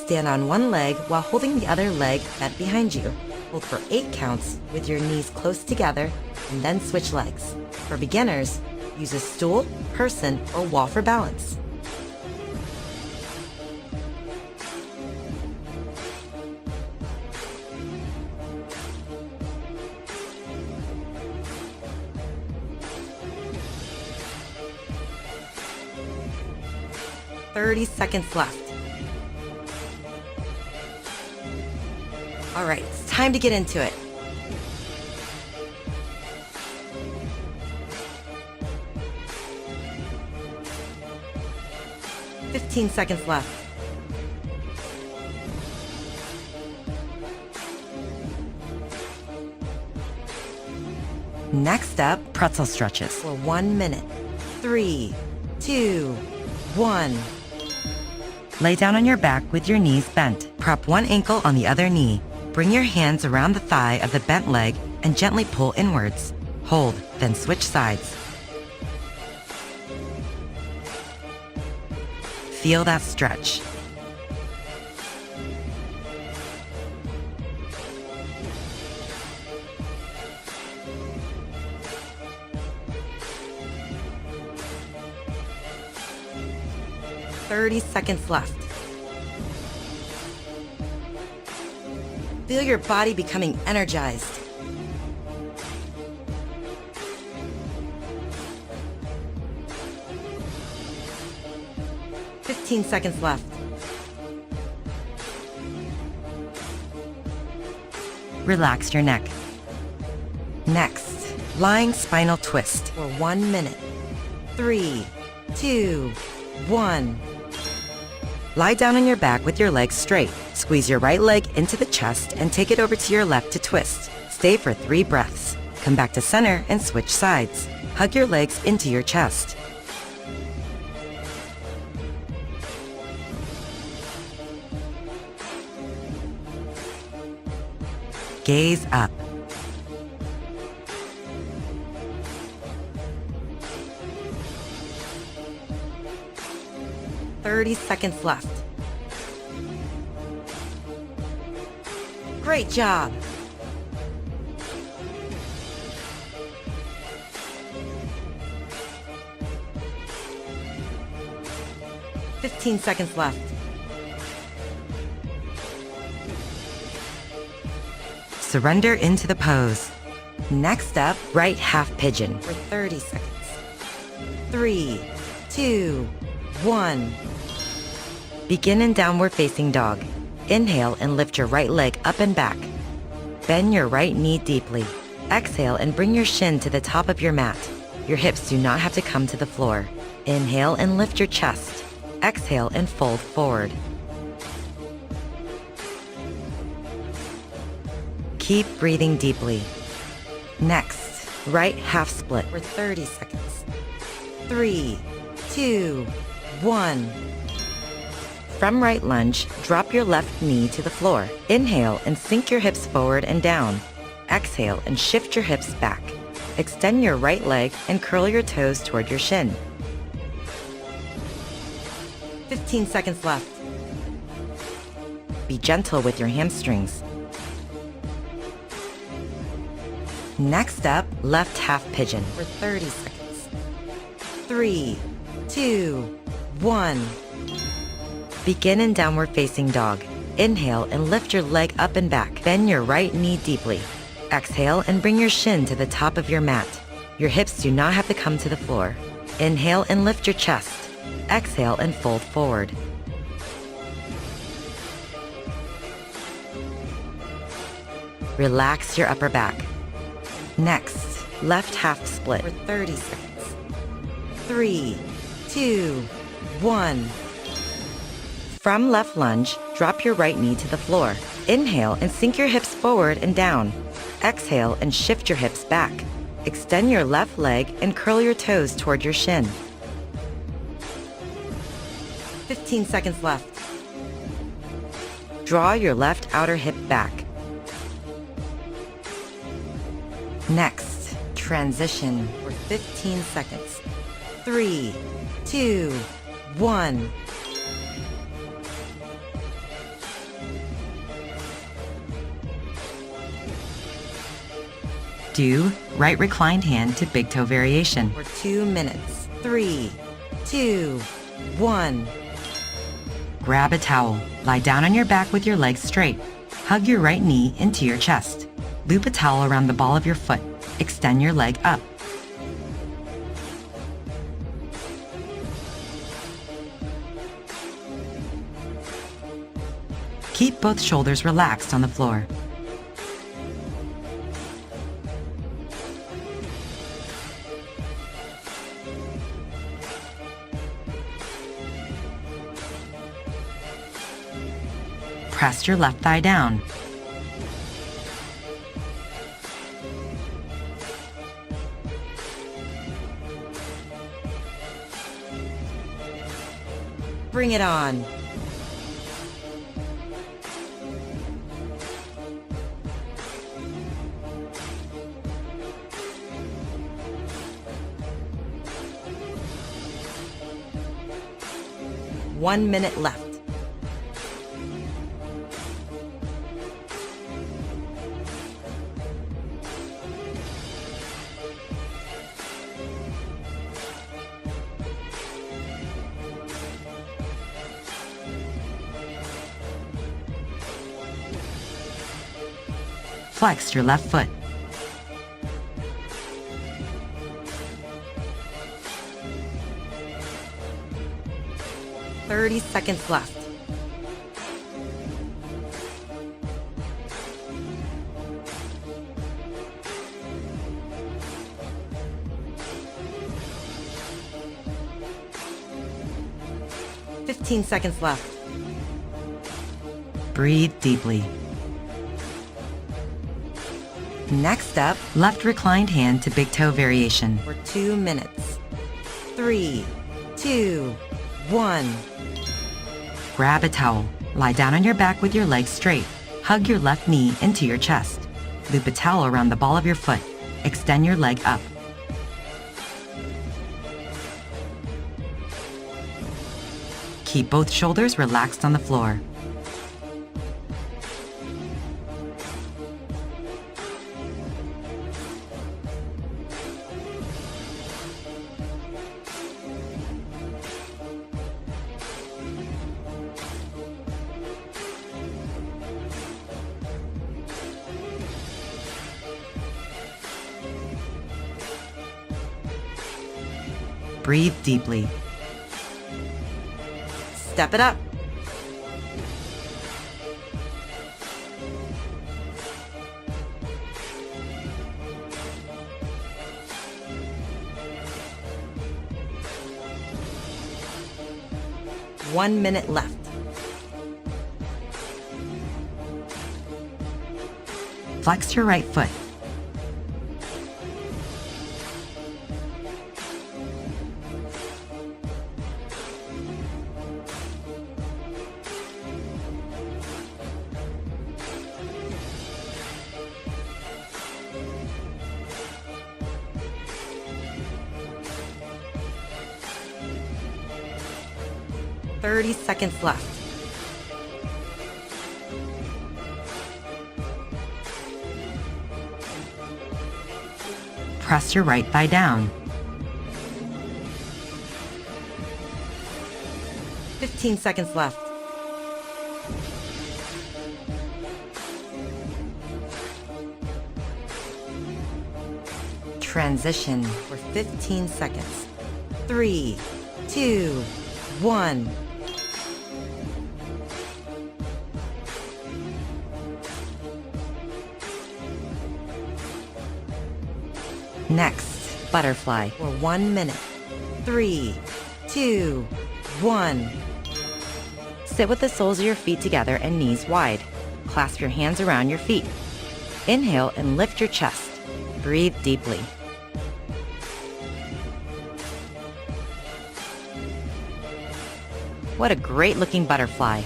Stand on one leg while holding the other leg bent behind you. Hold for 8 counts with your knees close together and then switch legs. For beginners, use a stool, person, or wall for balance. "30 seconds left. All right, it's time to get into it. "15 seconds left. Next up, pretzel stretches for 1 minute. 3, 2, 1. Lay down on your back with your knees bent. Prop one ankle on the other knee. Bring your hands around the thigh of the bent leg and gently pull inwards. Hold, then switch sides. Feel that stretch. "30 seconds left. Feel your body becoming energized. "15 seconds left. Relax your neck. Next, lying spinal twist for 1 minute. 3, 2, 1. Lie down on your back with your legs straight. Squeeze your right leg into the chest and take it over to your left to twist. Stay for 3 breaths. Come back to center and switch sides. Hug your legs into your chest. Gaze up. "30 seconds left. Great job! "15 seconds left. Surrender into the pose. Next up, right half pigeon for 30 seconds. 3, 2, 1. Begin in downward facing dog. Inhale and lift your right leg up and back. Bend your right knee deeply. Exhale and bring your shin to the top of your mat. Your hips do not have to come to the floor. Inhale and lift your chest. Exhale and fold forward. Keep breathing deeply. Next, right half split for 30 seconds. 3, 2, 1. From right lunge, drop your left knee to the floor. Inhale and sink your hips forward and down. Exhale and shift your hips back. Extend your right leg and curl your toes toward your shin. 15 seconds left. Be gentle with your hamstrings. Next up, left half pigeon for 30 seconds. 3, 2, 1. Begin in downward facing dog. Inhale and lift your leg up and back. Bend your right knee deeply. Exhale and bring your shin to the top of your mat. Your hips do not have to come to the floor. Inhale and lift your chest. Exhale and fold forward. Relax your upper back. Next, left half split for 30 seconds. 3, 2, 1. From left lunge, drop your right knee to the floor. Inhale and sink your hips forward and down. Exhale and shift your hips back. Extend your left leg and curl your toes toward your shin. 15 seconds left. Draw your left outer hip back. Next, transition for 15 seconds. 3, 2, 1. Do right reclined hand to big toe variation for 2 minutes. 3, 2, 1. Grab a towel. Lie down on your back with your legs straight. Hug your right knee into your chest. Loop a towel around the ball of your foot. Extend your leg up. Keep both shoulders relaxed on the floor. Press your left thigh down. Bring it on. One minute left. Flex your left foot. "30 seconds left. "15 seconds left. Breathe deeply. Next up, left reclined hand to big toe variation for 2 minutes. 3, 2, 1. Grab a towel. Lie down on your back with your legs straight. Hug your left knee into your chest. Loop a towel around the ball of your foot. Extend your leg up. Keep both shoulders relaxed on the floor. Breathe deeply. Step it up. One minute left. Flex your right foot. "30 seconds left. Press your right thigh down. 15 seconds left. Transition for 15 seconds. 3, 2, 1. Next, butterfly for 1 minute. 3, 2, 1. Sit with the soles of your feet together and knees wide. Clasp your hands around your feet. Inhale and lift your chest. Breathe deeply. What a great looking butterfly.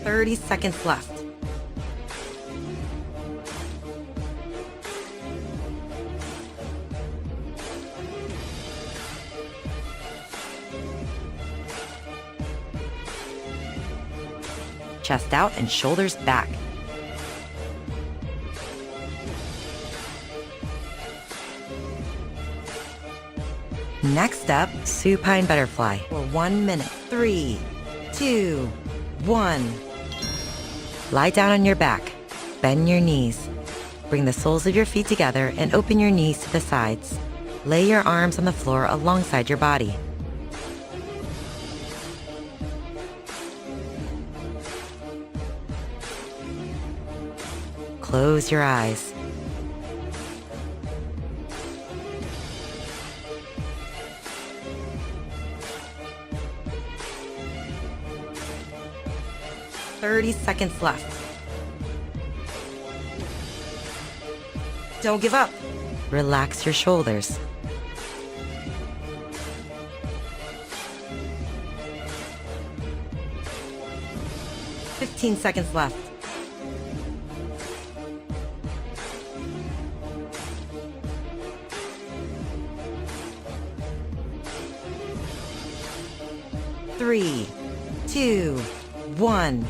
"30 seconds left. chest out and shoulders back. Next up, Supine Butterfly for 1 minute. 3, 2, 1. Lie down on your back. Bend your knees. Bring the soles of your feet together and open your knees to the sides. Lay your arms on the floor alongside your body. Close your eyes. "30 seconds left. Don't give up. Relax your shoulders. "15 seconds left. Three, 2, 1.